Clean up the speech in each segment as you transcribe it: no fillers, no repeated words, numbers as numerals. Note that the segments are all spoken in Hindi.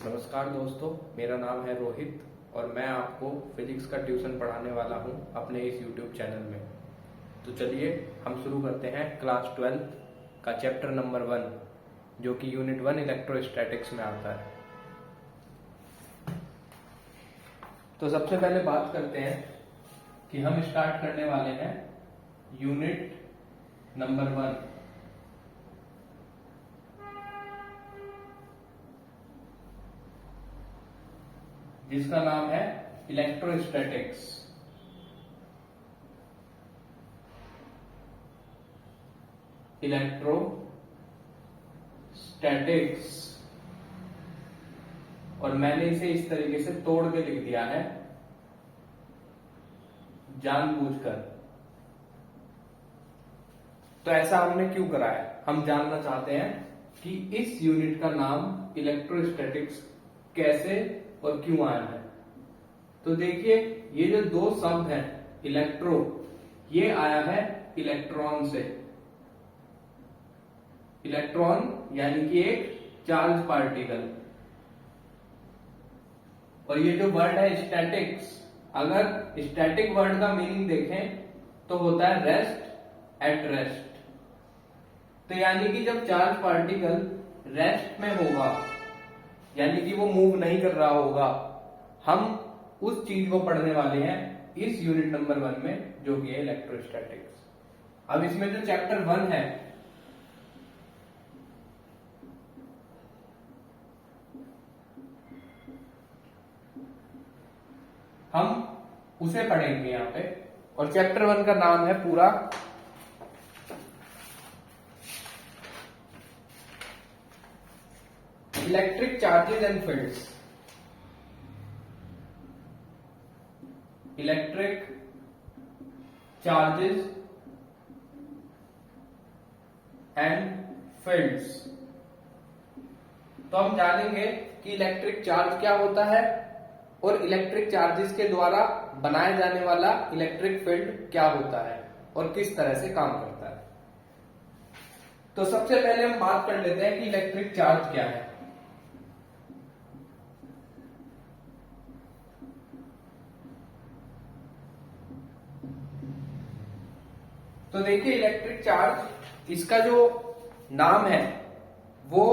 नमस्कार दोस्तों, मेरा नाम है रोहित और मैं आपको फिजिक्स का ट्यूशन पढ़ाने वाला हूं अपने इस यूट्यूब चैनल में। तो चलिए हम शुरू करते हैं क्लास 12 का चैप्टर नंबर 1 जो कि यूनिट 1 इलेक्ट्रोस्टैटिक्स में आता है। तो सबसे पहले बात करते हैं कि हम स्टार्ट करने वाले हैं यूनिट नंबर 1 जिसका नाम है इलेक्ट्रोस्टैटिक्स। इलेक्ट्रोस्टैटिक्स और मैंने इसे इस तरीके से तोड़ के लिख दिया है जानबूझकर। तो ऐसा हमने क्यों करा है, हम जानना चाहते हैं कि इस यूनिट का नाम इलेक्ट्रोस्टैटिक्स कैसे और क्यों आया है। तो देखिए, ये जो दो शब्द हैं इलेक्ट्रो, ये आया है इलेक्ट्रॉन से। इलेक्ट्रॉन यानी कि एक चार्ज पार्टिकल। और ये जो वर्ड है स्टैटिक्स, अगर स्टैटिक वर्ड का मीनिंग देखें तो होता है रेस्ट एट रेस्ट। तो यानी कि जब चार्ज पार्टिकल रेस्ट में होगा, यानी कि वो मूव नहीं कर रहा होगा, हम उस चीज को पढ़ने वाले हैं इस यूनिट नंबर 1 में जो कि है इलेक्ट्रोस्टैटिक्स। अब इसमें जो चैप्टर 1 है हम उसे पढ़ेंगे यहां पे। और चैप्टर 1 का नाम है पूरा electric charges and fields. Electric charges and fields. तो हम जानेंगे कि इलेक्ट्रिक चार्ज क्या होता है और इलेक्ट्रिक चार्जेस के द्वारा बनाया जाने वाला इलेक्ट्रिक फील्ड क्या होता है और किस तरह से काम करता है। तो सबसे पहले हम बात कर लेते हैं कि इलेक्ट्रिक चार्ज क्या है। तो देखिए, इलेक्ट्रिक चार्ज, इसका जो नाम है वो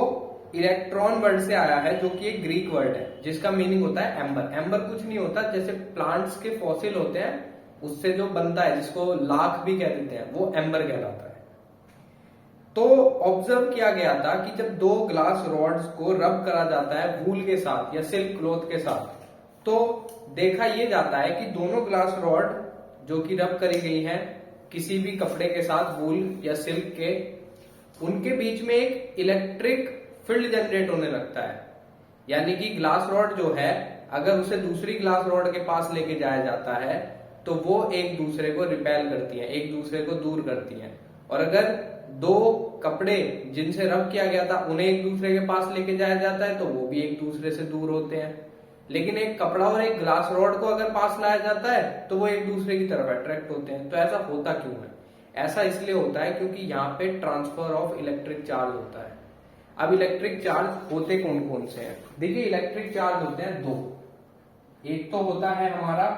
इलेक्ट्रॉन वर्ड से आया है जो कि एक ग्रीक वर्ड है जिसका मीनिंग होता है एम्बर। एम्बर कुछ नहीं होता, जैसे प्लांट्स के फॉसिल होते हैं उससे जो बनता है, जिसको लाख भी कह देते हैं, वो एम्बर कहलाता है। तो ऑब्जर्व किया गया था कि जब दो ग्लास रॉड्स को रब करा जाता है वूल के साथ या सिल्क क्लॉथ के साथ, तो देखा यह जाता है कि दोनों ग्लास रॉड जो कि रब करी गई हैं किसी भी कपड़े के साथ, वूल या सिल्क के, उनके बीच में एक इलेक्ट्रिक फील्ड जनरेट होने लगता है। यानी कि ग्लास रॉड जो है, अगर उसे दूसरी ग्लास रॉड के पास लेके जाया जाता है तो वो एक दूसरे को रिपेल करती हैं, एक दूसरे को दूर करती हैं। और अगर दो कपड़े जिनसे रब किया गया था उन्हें एक दूसरे के पास लेके जाया जाता है तो वो भी एक दूसरे से दूर होते हैं। लेकिन एक कपड़ा और एक ग्लास रॉड को अगर पास लाया जाता है तो वो एक दूसरे की तरफ अट्रैक्ट होते हैं। तो ऐसा होता क्यों है? ऐसा इसलिए होता है क्योंकि यहाँ पे ट्रांसफर ऑफ इलेक्ट्रिक चार्ज होता है। अब इलेक्ट्रिक चार्ज होते कौन कौन से हैं? देखिए, इलेक्ट्रिक चार्ज होते हैं दो। एक तो होता है हमारा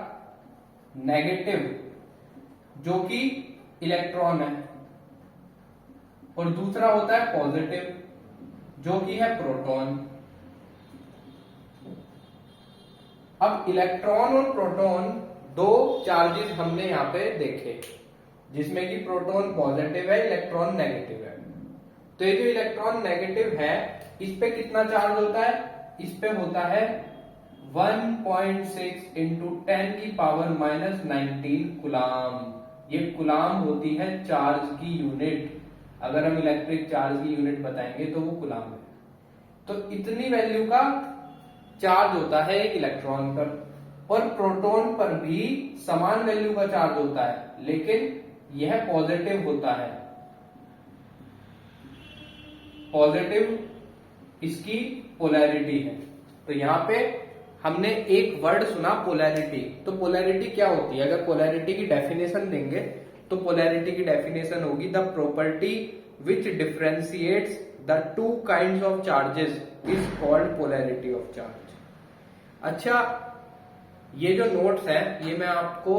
नेगेटिव जो कि इलेक्ट्रॉन है, और दूसरा होता है पॉजिटिव जो कि है प्रोटॉन। अब इलेक्ट्रॉन और प्रोटॉन दो चार्जेस हमने यहां पे देखे, जिसमें कि प्रोटॉन पॉजिटिव है, इलेक्ट्रॉन नेगेटिव है। तो ये जो इलेक्ट्रॉन नेगेटिव है, इस पे कितना चार्ज होता है? इस पे होता है 1.6 इंटू 10 की पावर -19 कुलाम। ये कुलाम होती है चार्ज की यूनिट। अगर हम इलेक्ट्रिक चार्ज की यूनिट बताएंगे तो वो कुलाम है। तो इतनी वैल्यू का चार्ज होता है एक इलेक्ट्रॉन पर, और प्रोटॉन पर भी समान वैल्यू का चार्ज होता है, लेकिन यह पॉजिटिव होता है। पॉजिटिव इसकी पोलैरिटी है। तो यहां पे हमने एक वर्ड सुना पोलैरिटी। तो पोलैरिटी क्या होती है? अगर पोलैरिटी की डेफिनेशन देंगे तो पोलैरिटी की डेफिनेशन होगी the property which differentiates the two kinds of charges is called polarity of charge. अच्छा, ये जो नोट्स हैं ये मैं आपको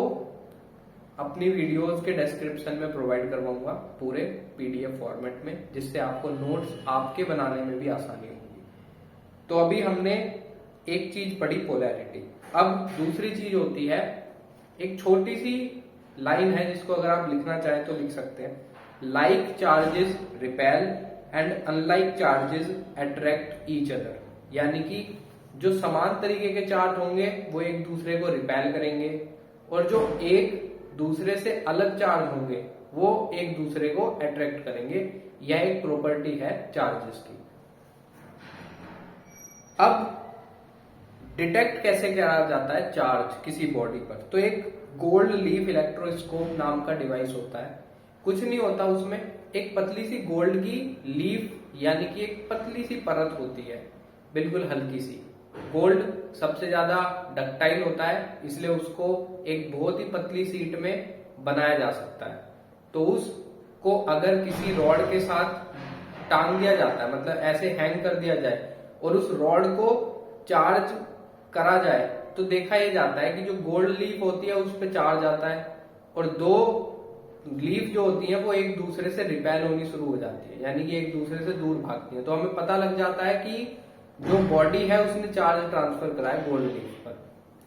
अपनी वीडियोस के डिस्क्रिप्शन में प्रोवाइड करवाऊंगा पूरे पीडीएफ फॉर्मेट में, जिससे आपको नोट्स आपके बनाने में भी आसानी होगी। तो अभी हमने एक चीज पढ़ी पोलैरिटी। अब दूसरी चीज होती है, एक छोटी सी लाइन है जिसको अगर आप लिखना चाहें तो लिख सकते हैं, like charges repel and unlike charges attract each other. यानी कि जो समान तरीके के चार्ज होंगे वो एक दूसरे को रिपेल करेंगे, और जो एक दूसरे से अलग चार्ज होंगे वो एक दूसरे को अट्रैक्ट करेंगे। यह एक प्रॉपर्टी है चार्जेस की। अब डिटेक्ट कैसे किया जाता है चार्ज किसी बॉडी पर? तो एक गोल्ड लीफ इलेक्ट्रोस्कोप नाम का डिवाइस होता है। कुछ नहीं होता, उसमें एक पतली सी गोल्ड की लीफ यानी कि एक पतली सी परत होती है, बिल्कुल हल्की सी। गोल्ड सबसे ज्यादा डक्टाइल होता है, इसलिए उसको एक बहुत ही पतली शीट में बनाया जा सकता है। तो उसको अगर किसी रॉड के साथ टांग दिया जाता है, मतलब ऐसे हैंग कर दिया जाए और उस रॉड को चार्ज करा जाए, तो देखा यह जाता है कि जो गोल्ड लीफ होती है उस पर चार्ज आता है, और दो लीफ जो होती है वो एक दूसरे से रिपेल होनी शुरू हो जाती है, यानी कि एक दूसरे से दूर भागती है। तो हमें पता लग जाता है कि जो बॉडी है उसने चार्ज ट्रांसफर करा है गोल्ड लीफ पर।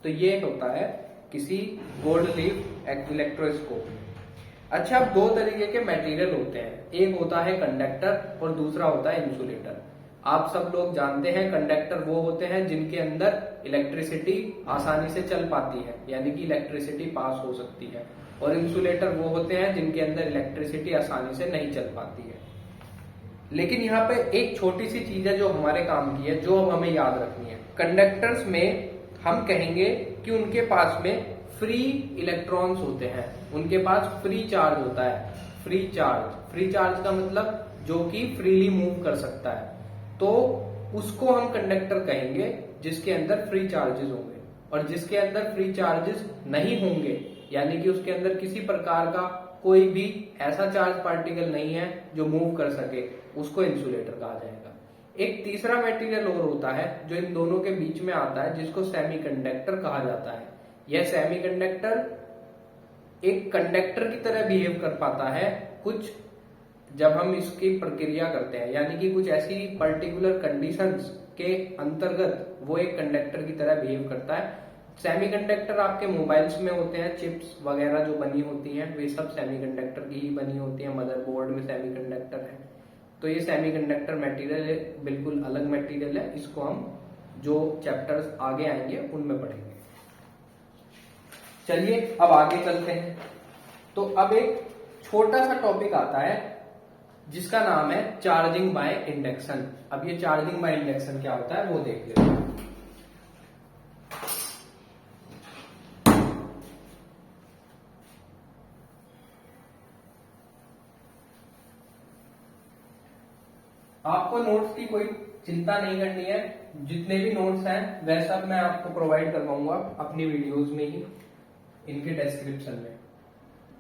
तो ये होता है किसी गोल्ड लीफ इलेक्ट्रोस्कोप में। अच्छा, अब दो तरीके के मटेरियल होते हैं, एक होता है कंडक्टर और दूसरा होता है इंसुलेटर। आप सब लोग जानते हैं कंडक्टर वो होते हैं जिनके अंदर इलेक्ट्रिसिटी आसानी से चल पाती है, यानी कि इलेक्ट्रिसिटी पास हो सकती है, और इंसुलेटर वो होते हैं जिनके अंदर इलेक्ट्रिसिटी आसानी से नहीं चल पाती है। लेकिन यहाँ पे एक छोटी सी चीज है जो हमारे काम की है, जो अब हमें याद रखनी है। कंडक्टर्स में हम कहेंगे कि उनके पास में फ्री इलेक्ट्रॉन्स होते हैं, उनके पास फ्री चार्ज होता है। फ्री चार्ज का मतलब जो कि फ्रीली मूव कर सकता है, तो उसको हम कंडक्टर कहेंगे जिसके अंदर फ्री चार्जेस होंगे। और जिसके अंदर फ्री चार्जेस नहीं होंगे, यानी कि उसके अंदर किसी प्रकार का कोई भी ऐसा चार्ज पार्टिकल नहीं है जो मूव कर सके, उसको इंसुलेटर कहा जाएगा। एक तीसरा मटेरियल और होता है जो इन दोनों के बीच में आता है, जिसको सेमीकंडक्टर कहा जाता है। यह सेमीकंडक्टर एक कंडक्टर की तरह बिहेव कर पाता है कुछ जब हम इसकी प्रक्रिया करते हैं, यानी कि कुछ ऐसी पर्टिकुलर कंडीशंस के अंतर्गत वो एक कंडक्टर की तरह बिहेव करता है। सेमीकंडक्टर आपके मोबाइल्स में होते हैं, चिप्स वगैरह जो बनी होती हैं वे सब सेमीकंडक्टर की ही बनी होती हैं, मदरबोर्ड में सेमीकंडक्टर है। तो ये सेमीकंडक्टर मटेरियल बिल्कुल अलग मटेरियल है, इसको हम जो चैप्टर्स आगे आएंगे उनमें पढ़ेंगे। चलिए अब आगे चलते हैं। तो अब एक छोटा सा टॉपिक आता है जिसका नाम है चार्जिंग बाय इंडक्शन। अब ये चार्जिंग बाय इंडक्शन क्या होता है वो देख लेते हैं। आपको नोट्स की कोई चिंता नहीं करनी है, जितने भी नोट्स हैं वह सब मैं आपको प्रोवाइड करवाऊंगा अपनी वीडियोस में ही, इनके डिस्क्रिप्शन में।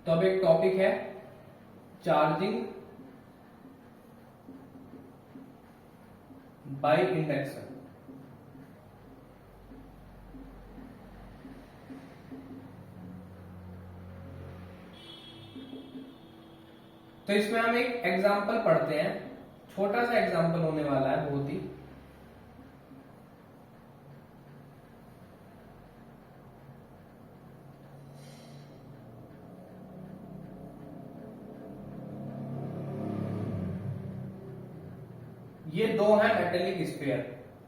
तो अब एक टॉपिक है चार्जिंग बाय इंडक्शन। तो इसमें हम एक एग्जांपल पढ़ते हैं, छोटा सा एग्जांपल होने वाला है बहुत ही। ये दो हैं मेटेलिक स्फीयर,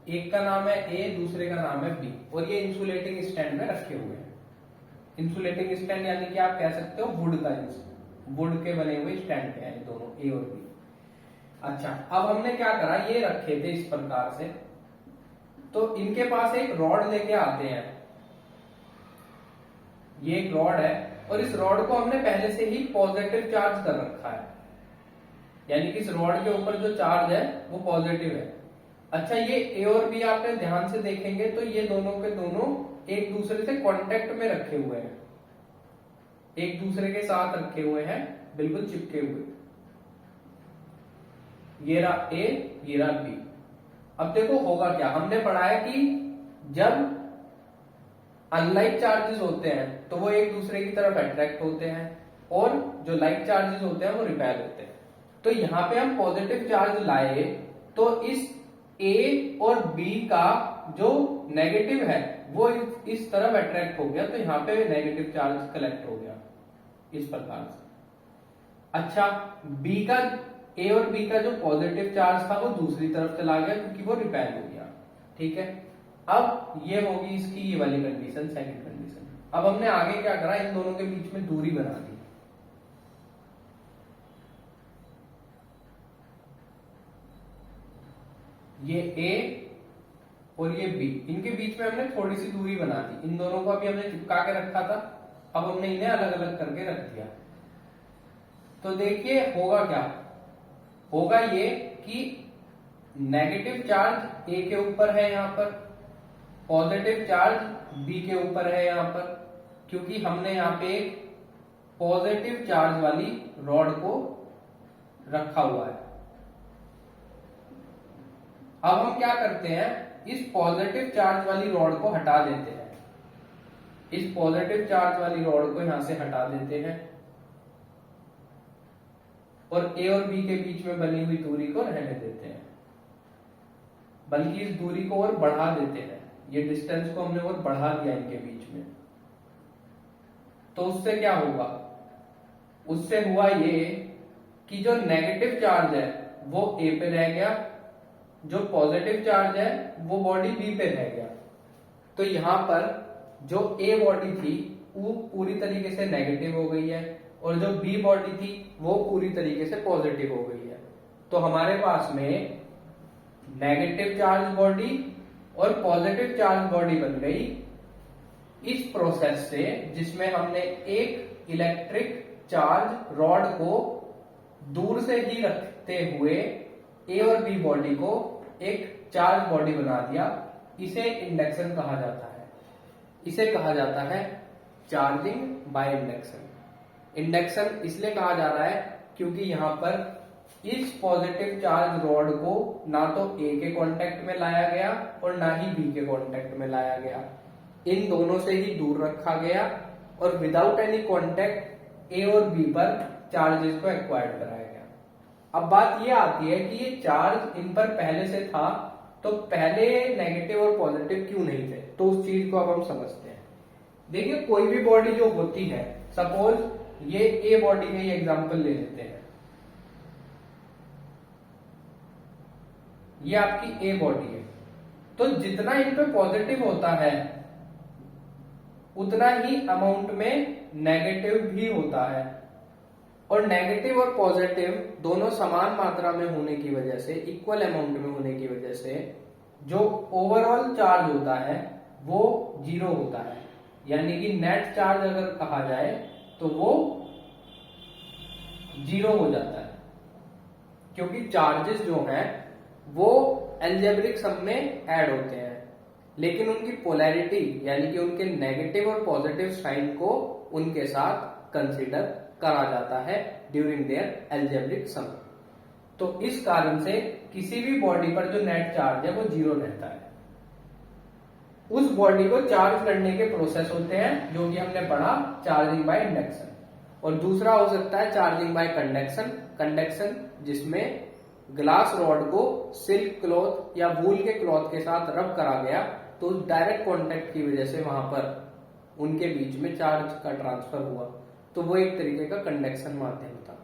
एक का नाम है ए, दूसरे का नाम है बी, और ये इंसुलेटिंग स्टैंड में रखे हुए हैं। इंसुलेटिंग स्टैंड यानी कि आप कह सकते हो वुड का, वुड के बने हुए स्टैंड पे हैं दोनों, ए और बी। अच्छा, अब हमने क्या करा, ये रखे थे इस प्रकार से, तो इनके पास एक रॉड लेके आते हैं। ये एक रॉड है और इस रॉड को हमने पहले से ही पॉजिटिव चार्ज कर रखा है, यानी कि इस रॉड के ऊपर जो चार्ज है वो पॉजिटिव है। अच्छा, ये ए और बी आपने ध्यान से देखेंगे तो ये दोनों के दोनों एक दूसरे से कांटेक्ट में रखे हुए हैं, एक दूसरे के साथ रखे हुए हैं, बिल्कुल चिपके हुए। ये रहा ए, ये रहा बी। अब देखो होगा क्या, हमने पढ़ा है कि जब अनलाइक चार्जेस होते हैं तो वो एक दूसरे की तरफ अट्रैक्ट होते हैं, और जो लाइक चार्जेस होते हैं वो रिपेल होते हैं। तो यहां पे हम पॉजिटिव चार्ज लाए तो इस ए और बी का जो नेगेटिव है वो इस तरफ अट्रैक्ट हो गया, तो यहाँ पे नेगेटिव चार्ज कलेक्ट हो गया इस प्रकार से। अच्छा, बी का, ए और बी का जो पॉजिटिव चार्ज था वो दूसरी तरफ चला गया क्योंकि वो रिपेल हो गया। ठीक है, अब ये होगी इसकी ये वाली कंडीशन, सेकंड कंडीशन। अब हमने आगे क्या करा, इन दोनों के बीच में दूरी बना दी। ये ए और ये बी, इनके बीच में हमने थोड़ी सी दूरी बना दी। इन दोनों को अभी हमने चिपका के रखा था, अब हमने इन्हें अलग अलग करके रख दिया। तो देखिए होगा क्या, होगा ये कि नेगेटिव चार्ज ए के ऊपर है यहां पर, पॉजिटिव चार्ज बी के ऊपर है यहां पर, क्योंकि हमने यहां पे एक पॉजिटिव चार्ज वाली रॉड को रखा हुआ है। अब हम क्या करते हैं, इस पॉजिटिव चार्ज वाली रॉड को हटा देते हैं, इस पॉजिटिव चार्ज वाली रॉड को यहां से हटा देते हैं, और ए और बी के बीच में बनी हुई दूरी को रहने देते हैं, बल्कि इस दूरी को और बढ़ा देते हैं। ये डिस्टेंस को हमने और बढ़ा दिया इनके बीच में। तो उससे क्या होगा, उससे हुआ ये कि जो नेगेटिव चार्ज है वो ए पे रह गया, जो पॉजिटिव चार्ज है वो बॉडी बी पे रह गया। तो यहां पर जो ए बॉडी थी वो पूरी तरीके से नेगेटिव हो गई है, और जो बी बॉडी थी वो पूरी तरीके से पॉजिटिव हो गई है। तो हमारे पास में नेगेटिव चार्ज बॉडी और पॉजिटिव चार्ज बॉडी बन गई इस प्रोसेस से, जिसमें हमने एक इलेक्ट्रिक चार्ज रॉड को दूर से ही रखते हुए ए और बी बॉडी को एक चार्ज बॉडी बना दिया। इसे इंडक्शन कहा जाता है, इसे कहा जाता है चार्जिंग बाय इंडक्शन। इंडक्शन इसलिए कहा जा रहा है क्योंकि यहां पर इस पॉजिटिव चार्ज रॉड को ना तो ए के कांटेक्ट में लाया गया और ना ही बी के कांटेक्ट में लाया गया, इन दोनों से ही दूर रखा गया, और विदाउट एनी कांटेक्ट ए और बी पर चार्जेस को एक्वायर्ड कराया गया। अब बात ये आती है कि ये चार्ज इन पर पहले से था, तो पहले नेगेटिव और पॉजिटिव क्यों नहीं थे, तो उस चीज को अब हम समझते हैं। देखिए कोई भी बॉडी जो होती है, सपोज ये ए बॉडी का ही एग्जांपल ले लेते हैं, ये आपकी ए बॉडी है, तो जितना इन पे पॉजिटिव होता है उतना ही अमाउंट में नेगेटिव भी होता है, और नेगेटिव और पॉजिटिव दोनों समान मात्रा में होने की वजह से, इक्वल अमाउंट में होने की वजह से जो ओवरऑल चार्ज होता है वो जीरो होता है। यानी कि नेट चार्ज अगर कहा जाए तो वो जीरो हो जाता है, क्योंकि चार्जेस जो हैं वो एल्जेब्रिक सम में ऐड होते हैं, लेकिन उनकी पोलैरिटी यानी कि उनके नेगेटिव और पॉजिटिव साइन को उनके साथ कंसीडर करा जाता है ड्यूरिंग देयर एल्जेब्रिक सम। तो इस कारण से किसी भी बॉडी पर जो नेट चार्ज है वो जीरो रहता है। उस बॉडी को चार्ज करने के प्रोसेस होते हैं जो कि हमने पढ़ा, चार्जिंग बाय इंडक्शन, और दूसरा हो सकता है चार्जिंग बाय कंडक्शन। कंडक्शन जिसमें ग्लास रॉड को सिल्क क्लॉथ या वूल के क्लॉथ के साथ रब करा गया, तो उस डायरेक्ट कांटेक्ट की वजह से वहां पर उनके बीच में चार्ज का ट्रांसफर हुआ, तो वो एक तरीके का कंडक्शन माध्यम था।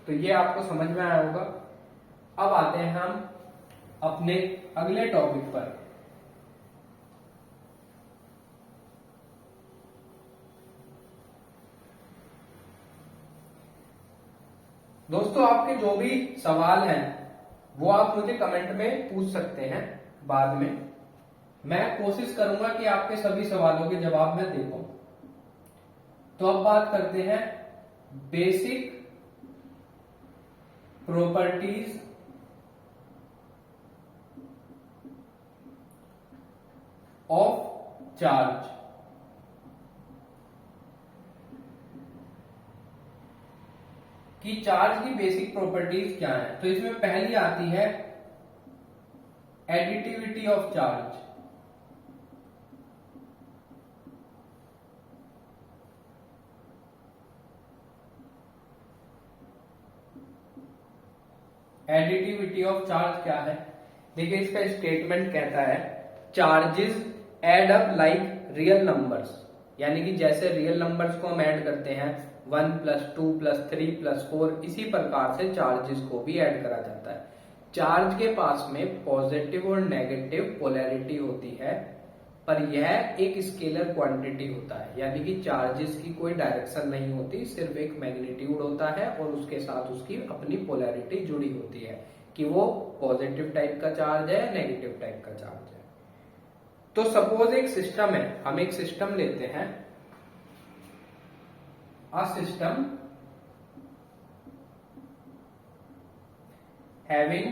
तो ये आपको समझ में आया होगा। अब आते हैं हम अपने अगले टॉपिक पर। दोस्तों आपके जो भी सवाल हैं वो आप मुझे कमेंट में पूछ सकते हैं बाद में, मैं कोशिश करूंगा कि आपके सभी सवालों के जवाब मैं दे पाऊं। तो अब बात करते हैं बेसिक प्रॉपर्टीज ऑफ चार्ज। कि चार्ज की बेसिक प्रॉपर्टीज क्या है। तो इसमें पहली आती है additivity of charge. Additivity of charge क्या है? देखिए इसका स्टेटमेंट कहता है charges add up like real numbers, यानी कि जैसे रियल नंबर्स को हम ऐड करते हैं 1 + 2 + 3 + 4, इसी प्रकार से चार्जेस को भी ऐड करा जाता है। चार्ज के पास में पॉजिटिव और नेगेटिव पोलैरिटी होती है, पर यह एक स्केलर क्वांटिटी होता है, यानी कि चार्जेस की कोई डायरेक्शन नहीं होती, सिर्फ एक मैग्नीट्यूड होता है और उसके साथ उसकी अपनी पोलैरिटी जुड़ी होती है कि वो पॉजिटिव टाइप का चार्ज है, नेगेटिव टाइप का चार्ज है। तो सपोज एक सिस्टम है, हम एक सिस्टम लेते हैं, a system having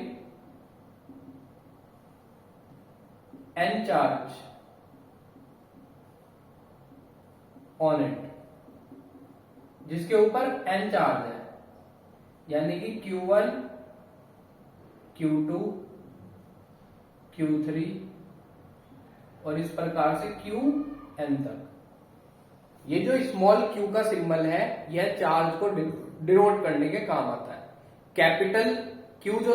n charge on it, जिसके ऊपर n चार्ज है, यानी कि Q1, Q2, Q3 और इस प्रकार से Qn तक। ये जो स्मॉल q का सिंबल है यह चार्ज को डिनोट करने के काम आता है। कैपिटल Q जो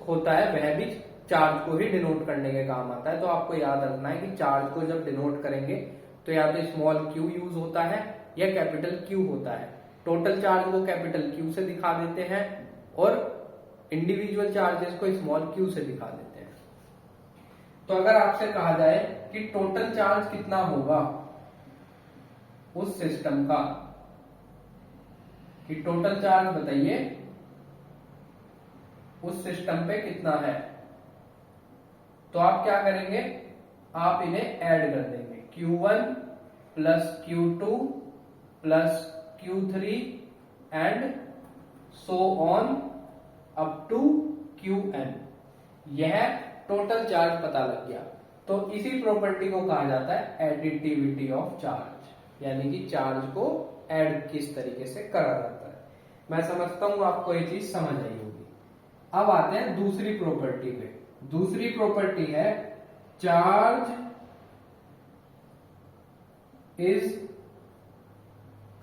होता है वह भी चार्ज को ही डिनोट करने के काम आता है। तो आपको याद रखना है कि चार्ज को जब डिनोट करेंगे तो या तो स्मॉल q यूज होता है या कैपिटल Q होता है। टोटल चार्ज को कैपिटल Q से दिखा देते हैं और इंडिविजुअल चार्जेस को स्मॉल q से दिखा देते हैं। तो अगर आपसे कहा जाए कि टोटल चार्ज कितना होगा उस सिस्टम का, कि टोटल चार्ज बताइए उस सिस्टम पे कितना है, तो आप क्या करेंगे, आप इन्हें ऐड कर देंगे, Q1 + Q2 + Q3 and so on up to Qn। यह टोटल चार्ज पता लग गया। तो इसी प्रॉपर्टी को कहा जाता है एडिटिविटी ऑफ चार्ज, यानी कि चार्ज को ऐड किस तरीके से करा जाता है। मैं समझता हूं आपको ये चीज समझ आई होगी। अब आते हैं दूसरी प्रॉपर्टी पे। दूसरी प्रॉपर्टी है चार्ज इज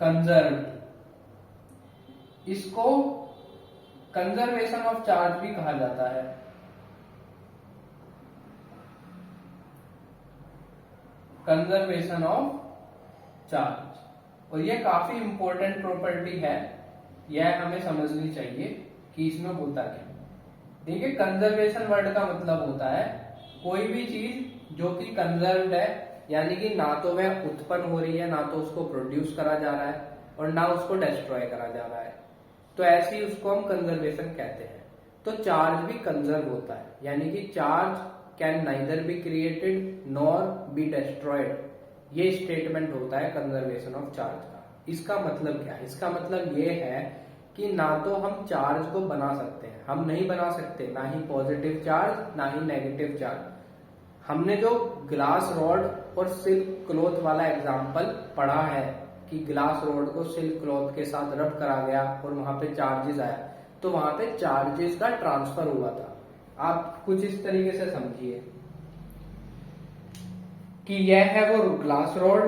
कंजर्व्ड। इसको कंजर्वेशन ऑफ चार्ज भी कहा जाता है। कंजर्वेशन ऑफ चार्ज, और यह काफी इंपॉर्टेंट प्रॉपर्टी है, यह हमें समझनी चाहिए कि इसमें होता क्या। देखिए कंजर्वेशन वर्ड का मतलब होता है कोई भी चीज जो कि कंजर्व्ड है, यानी कि ना तो वह उत्पन्न हो रही है, ना तो उसको प्रोड्यूस करा जा रहा है और ना उसको डिस्ट्रॉय करा जा रहा है, तो ऐसी उसको हम कंजर्वेशन कहते हैं। तो चार्ज भी कंजर्व होता है, यानी कि charge can neither be created nor be destroyed. ये स्टेटमेंट होता है कंजर्वेशन ऑफ चार्ज का। इसका मतलब क्या है? इसका मतलब ये है कि ना तो हम चार्ज को बना सकते हैं, हम नहीं बना सकते, ना ही पॉजिटिव चार्ज ना ही नेगेटिव चार्ज। हमने जो ग्लास रॉड और सिल्क क्लॉथ वाला एग्जाम्पल पढ़ा है कि ग्लास रॉड को सिल्क क्लॉथ के साथ रब करा गया और वहां पे चार्जेस आया, तो वहां पे चार्जेस का ट्रांसफर हुआ था। आप कुछ इस तरीके से समझिए कि यह है वो ग्लास रॉड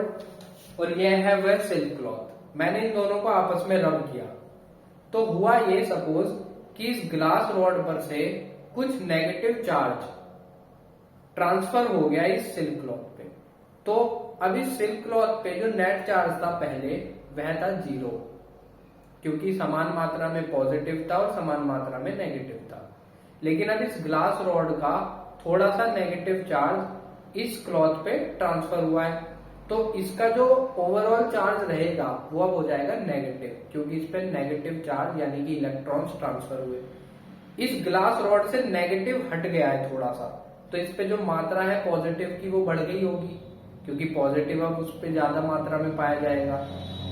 और यह है वह सिल्क क्लॉथ। मैंने इन दोनों को आपस में रब किया, तो हुआ ये सपोज कि इस ग्लास रॉड पर से कुछ नेगेटिव चार्ज ट्रांसफर हो गया इस सिल्क क्लॉथ पे। तो अब इस सिल्क क्लॉथ पे जो नेट चार्ज था पहले वह था 0, क्योंकि समान मात्रा में पॉजिटिव था और समान मात्रा में नेगेटिव था। लेकिन अब इस ग्लास रॉड का थोड़ा सा नेगेटिव चार्ज इस क्लॉथ पे ट्रांसफर हुआ है, तो इसका जो ओवरऑल चार्ज रहेगा वो अब हो जाएगा नेगेटिव, क्योंकि इस पे नेगेटिव चार्ज यानी कि इलेक्ट्रॉन्स ट्रांसफर हुए। इस ग्लास रॉड से नेगेटिव हट गया है थोड़ा सा, तो इस पे जो मात्रा है पॉजिटिव की वो बढ़ गई होगी, क्योंकि पॉजिटिव अब उस पे ज्यादा मात्रा में पाया जाएगा।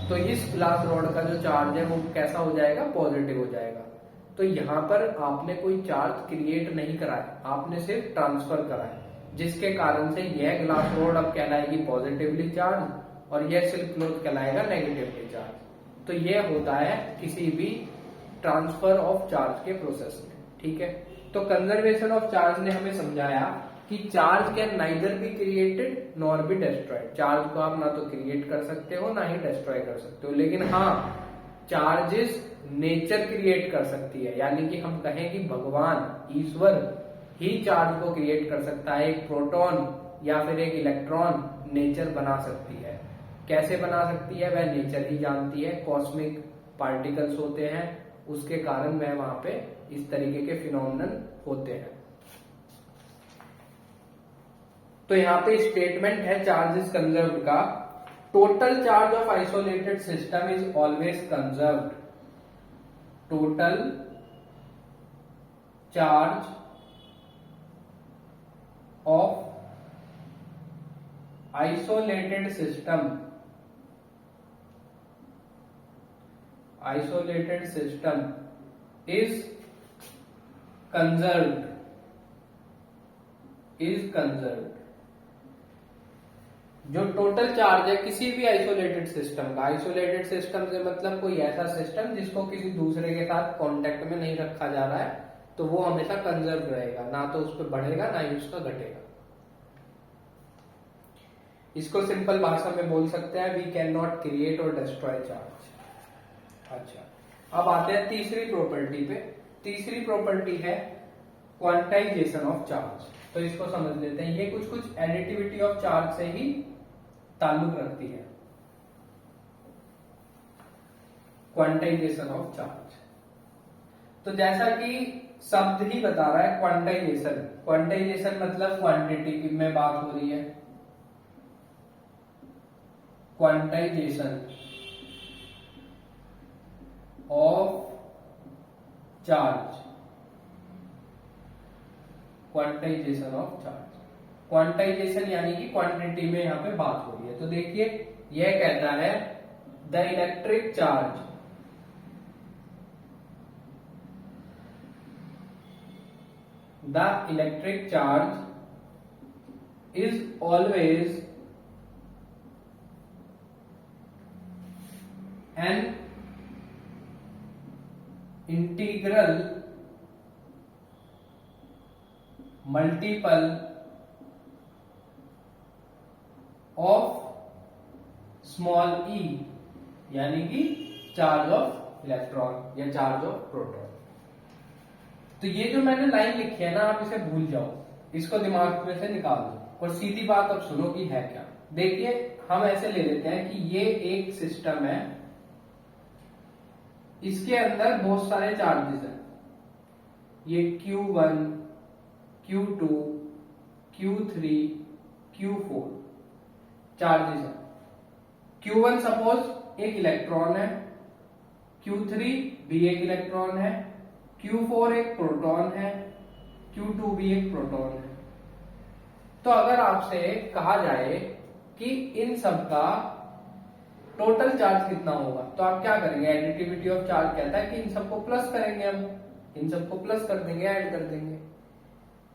तो इस ग्लास रॉड का जो चार्ज है वो कैसा हो जाएगा? पॉजिटिव हो जाएगा। तो यहाँ पर आपने कोई चार्ज क्रिएट नहीं करा है, आपने सिर्फ ट्रांसफर करा है, जिसके कारण से यह ग्लास रॉड अब कहलाएगी पॉजिटिवली चार्ज और यह सिल्क क्लॉथ कहलाएगा नेगेटिवली चार्ज। तो यह होता है किसी भी ट्रांसफर ऑफ चार्ज के प्रोसेस में। ठीक है, तो कंजर्वेशन ऑफ चार्ज ने हमें समझाया कि charge can neither be created nor be destroyed. Charge को आप ना तो क्रिएट कर सकते हो ना ही डिस्ट्रॉय कर सकते हो, लेकिन हाँ चार्जेस नेचर क्रिएट कर सकती है। यानी कि हम कहें कि भगवान ईश्वर ही चार्ज को क्रिएट कर सकता है। एक प्रोटॉन या फिर एक इलेक्ट्रॉन नेचर बना सकती है। कैसे बना सकती है वह नेचर ही जानती है। कॉस्मिक पार्टिकल्स होते हैं, उसके कारण वह वहां पे इस तरीके के फिनोमिनन होते हैं। तो यहाँ पे स्टेटमेंट है चार्ज इज कंजर्व्ड का, total charge of isolated system is always conserved. Total charge of isolated system is conserved जो टोटल चार्ज है किसी भी आइसोलेटेड सिस्टम का, आइसोलेटेड सिस्टम से मतलब कोई ऐसा सिस्टम जिसको किसी दूसरे के साथ कांटेक्ट में नहीं रखा जा रहा है, तो वो हमेशा कंजर्व रहेगा, ना तो उस पर बढ़ेगा ना ही उसका घटेगा। इसको सिंपल भाषा में बोल सकते हैं वी कैन नॉट क्रिएट और डिस्ट्रॉय चार्ज। अच्छा, अब आते हैं तीसरी प्रॉपर्टी पे। तीसरी प्रॉपर्टी है क्वांटाइजेशन ऑफ चार्ज। तो इसको समझ लेते हैं। ये कुछ एडिटिविटी ऑफ चार्ज से ही ताल्लुक रखती है। क्वांटाइजेशन ऑफ चार्ज, तो जैसा कि शब्द ही बता रहा है क्वांटाइजेशन। क्वांटाइजेशन मतलब क्वांटिटी में बात हो रही है। Quantization of charge, quantization of charge. Quantization यानी कि क्वांटिटी में यहां पे बात हो रही है। तो देखिए यह कहता है the electric charge is always an integral multiple of small e, यानी कि चार्ज ऑफ इलेक्ट्रॉन या चार्ज ऑफ प्रोटॉन। तो ये जो मैंने लाइन लिखी है ना, आप इसे भूल जाओ, इसको दिमाग में से निकाल दो और सीधी बात अब सुनो कि है क्या। देखिए हम ऐसे ले लेते हैं कि ये एक सिस्टम है, इसके अंदर बहुत सारे चार्जेस हैं। ये Q1, Q2, Q3, Q4 charges हैं। Q1 सपोज एक इलेक्ट्रॉन है, Q3 भी एक इलेक्ट्रॉन है, Q4 एक प्रोटॉन है, Q2 भी एक प्रोटॉन है। तो अगर आपसे कहा जाए कि इन सब का टोटल चार्ज कितना होगा, तो आप क्या करेंगे? एडिटिविटी ऑफ चार्ज कहता है कि इन सबको प्लस करेंगे, हम इन सबको प्लस कर देंगे, ऐड कर देंगे।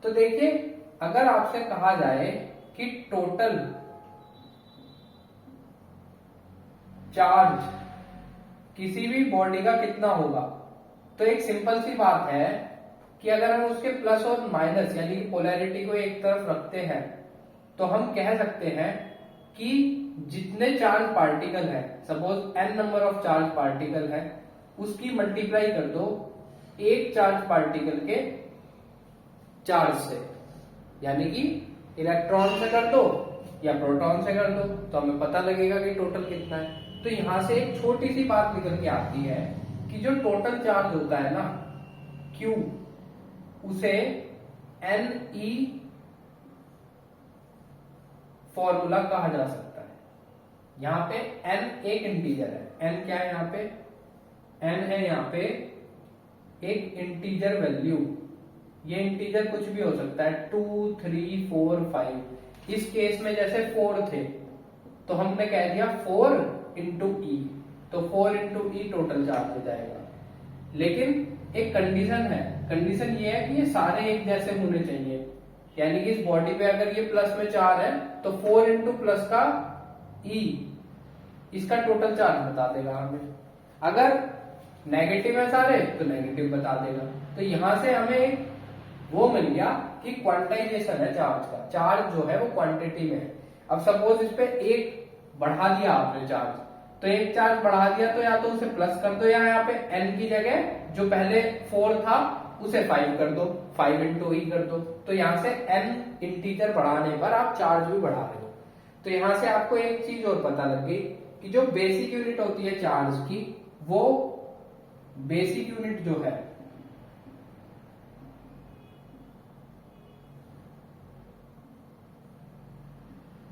तो देखिए अगर आपसे कहा जाए कि टोटल चार्ज किसी भी बॉडी का कितना होगा, तो एक सिंपल सी बात है कि अगर हम उसके प्लस और माइनस यानी कि पोलैरिटी को एक तरफ रखते हैं, तो हम कह सकते हैं कि जितने चार्ज पार्टिकल है, suppose n number of charge particle है, उसकी मल्टीप्लाई कर दो एक चार्ज पार्टिकल के चार्ज से, यानी कि इलेक्ट्रॉन से कर दो या प्रोटॉन से कर दो, तो हमें पता लगेगा कि टोटल कितना है। तो यहां से एक छोटी सी बात निकल के आती है कि जो टोटल चार्ज होता है ना Q, उसे Ne फॉर्मूला कहा जा सकता है। यहां पे n एक इंटीजर है। n क्या है? यहां पे n है, यहां पे एक इंटीजर वैल्यू। ये इंटीजर कुछ भी हो सकता है, 2, 3, 4, 5। इस केस में जैसे 4 थे तो हमने कह दिया 4 इंटू ई, तो 4 इंटू ई टोटल चार्ज हो जाएगा। लेकिन एक कंडीशन है, कंडीशन ये है कि ये सारे एक जैसे होने चाहिए, यानी कि इस बॉडी पे अगर ये प्लस में 4 है तो 4 इंटू प्लस का ई इसका टोटल चार्ज बता देगा हमें। अगर नेगेटिव है सारे तो नेगेटिव बता देगा। तो यहां से हमें वो मिल गया कि क्वांटाइजेशन है चार्ज का, चार्ज जो है वो क्वांटिटी में है। अब सपोज इस पे एक बढ़ा दिया आपने चार्ज, तो एक चार्ज बढ़ा दिया तो या तो उसे प्लस कर दो या यहाँ पे n की जगह जो पहले 4 था उसे 5 कर दो, 5 इंटू ई कर दो। तो यहाँ से n इंटीजर बढ़ाने पर आप चार्ज भी बढ़ा रहे हो। तो यहां से आपको एक चीज और पता लग गई कि जो बेसिक यूनिट होती है चार्ज की, वो बेसिक यूनिट जो है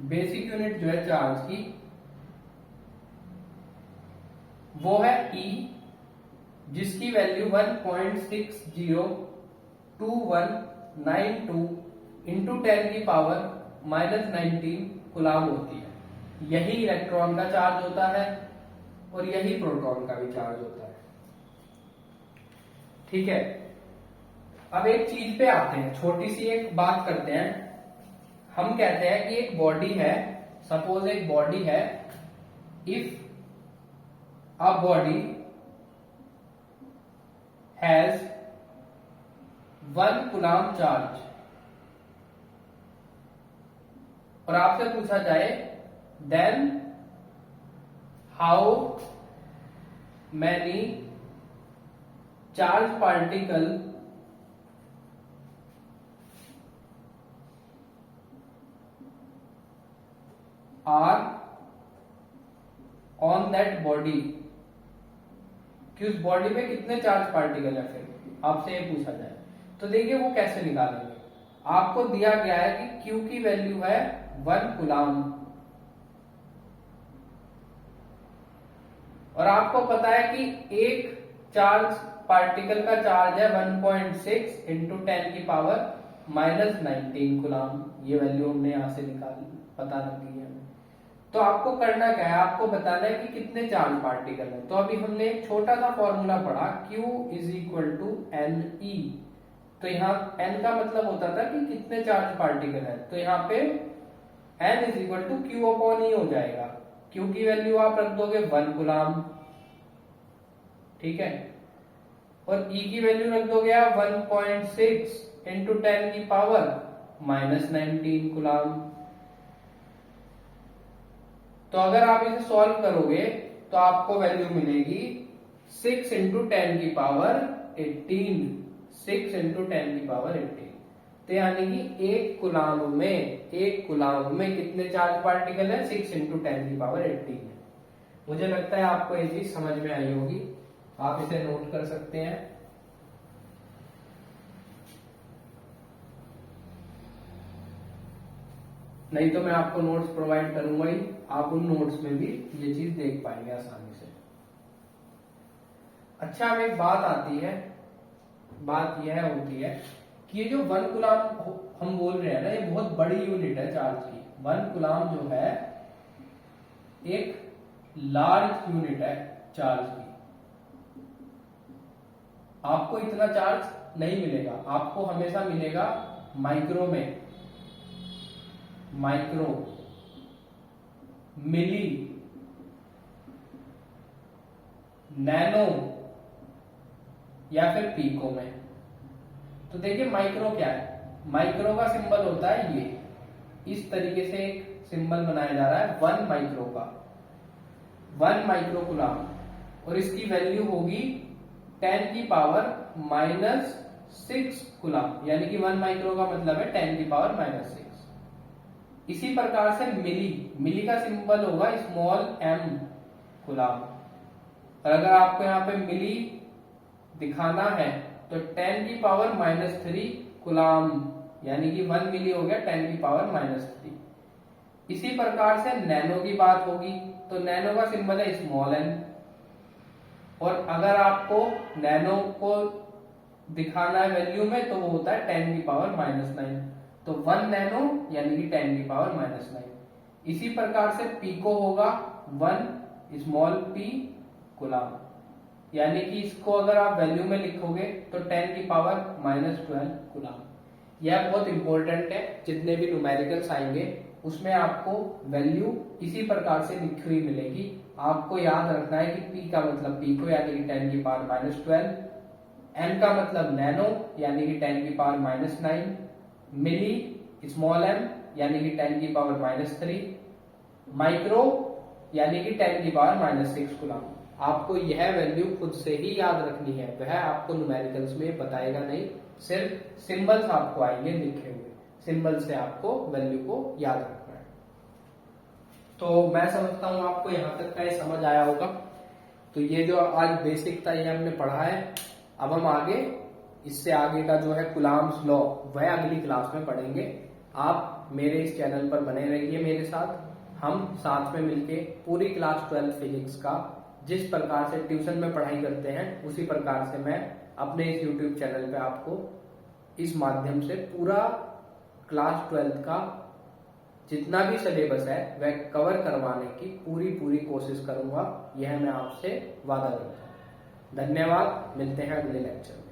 बेसिक यूनिट जो है चार्ज की वो है E, जिसकी वैल्यू 1.602192 इंटू 10 की पावर -19 कुलाम होती है। यही इलेक्ट्रॉन का चार्ज होता है और यही प्रोटॉन का भी चार्ज होता है। ठीक है, अब एक चीज पे आते हैं, छोटी सी एक बात करते हैं। हम कहते हैं कि एक बॉडी है, सपोज एक बॉडी है, if a body has 1 coulomb charge, और आपसे पूछा जाए then how many charge particle are on that body, कि उस बॉडी में कितने चार्ज पार्टिकल है, फिर आपसे ये पूछा जाए तो देखिए वो कैसे निकालेंगे। आपको दिया गया है कि Q की वैल्यू है 1 कूलम, और आपको पता है कि एक चार्ज पार्टिकल का चार्ज है 1.6 इंटू 10 की पावर -19 कूलम। ये वैल्यू हमने यहां से निकाली, पता लग गई है। तो आपको करना क्या है, आपको बताना है कि कितने चार्ज पार्टिकल है। तो अभी हमने एक छोटा सा फॉर्मूला पढ़ा, Q is equal to NE। तो यहाँ n का मतलब होता था कि कितने चार्ज पार्टिकल है, तो यहाँ पे n is equal to Q upon E हो जाएगा। Q की वैल्यू आप रख दोगे 1 कूलम, ठीक है, और E की वैल्यू रख दोगे आप 1.6 इंटू 10 की पावर -19 कूलम। तो अगर आप इसे सॉल्व करोगे तो आपको वैल्यू मिलेगी 6 इंटू 10 की पावर 18, 6 इंटू 10 की पावर 18। तो यानी कि एक कूलम में कितने चार्ज पार्टिकल है, 6 इंटू 10 की पावर 18 है। मुझे लगता है आपको ये चीज समझ में आई होगी, आप इसे नोट कर सकते हैं। नहीं तो मैं आपको नोट्स प्रोवाइड करूंगा ही, आप उन नोट्स में भी ये चीज देख पाएंगे आसानी से। अच्छा, अब एक बात आती है, बात यह होती है कि ये जो 1 कूलम हम बोल रहे हैं ना, ये बहुत बड़ी यूनिट है चार्ज की। 1 कूलम जो है एक लार्ज यूनिट है चार्ज की। आपको इतना चार्ज नहीं मिलेगा, आपको हमेशा मिलेगा माइक्रो में, माइक्रो, मिली, नैनो या फिर पीको में। तो देखिए माइक्रो क्या है, माइक्रो का सिंबल होता है ये, इस तरीके से एक सिंबल बनाया जा रहा है 1 माइक्रो का, 1 माइक्रो कूलम, और इसकी वैल्यू होगी 10 की पावर -6 कूलम, यानी कि 1 माइक्रो का मतलब है 10 की पावर -6। इसी प्रकार से मिली का सिंबल होगा स्मॉल m कूलम, और अगर आपको यहाँ पे मिली दिखाना है तो 10 की पावर -3 कूलम, यानी कि 1 मिली हो गया 10 की पावर -3। इसी प्रकार से नैनो की बात होगी तो नैनो का सिंबल है स्मॉल n, और अगर आपको नैनो को दिखाना है वैल्यू में तो वो होता है 10 की पावर -9, तो 1 नैनो यानी कि 10 की पावर -9। इसी प्रकार से पीको होगा 1 स्मॉल p कूलम, यानी कि इसको अगर आप वैल्यू में लिखोगे तो 10 की पावर -12 कूलम। यह बहुत इंपॉर्टेंट है, जितने भी न्यूमेरिकल्स आएंगे उसमें आपको वैल्यू इसी प्रकार से लिखी हुई मिलेगी आपको याद रखना है कि P का मतलब पिको यानी कि 10 की पावर -12, N का मतलब नैनो यानी कि 10 की पावर -9, मिली स्मॉल m यानी कि 10 की पावर -3, माइक्रो यानी कि 10 की पावर -6 कूलम। आपको यह वैल्यू खुद से ही याद रखनी है, वह आपको न्यूमेरिकल्स में बताएगा नहीं, सिर्फ सिंबल्स आपको आएंगे लिखे हुए, सिंबल से आपको वैल्यू को याद रखना है। तो मैं समझता हूं आपको यहां तक का ये समझ आया होगा। तो ये जो आज बेसिक था ये हमने पढ़ा है। अब हम आगे इससे आगे का जो है कुलाम्स लॉ वह अगली क्लास में पढ़ेंगे। आप मेरे इस चैनल पर बने रहिए मेरे साथ, हम साथ में मिलके पूरी क्लास 12 फिजिक्स का जिस प्रकार से ट्यूशन में पढ़ाई करते हैं उसी प्रकार से मैं अपने इस यूट्यूब चैनल पे आपको इस माध्यम से पूरा क्लास 12 का जितना भी सिलेबस है वह कवर करवाने की पूरी कोशिश करूंगा, यह मैं आपसे वादा करता हूं। धन्यवाद, मिलते हैं अगले लेक्चर में।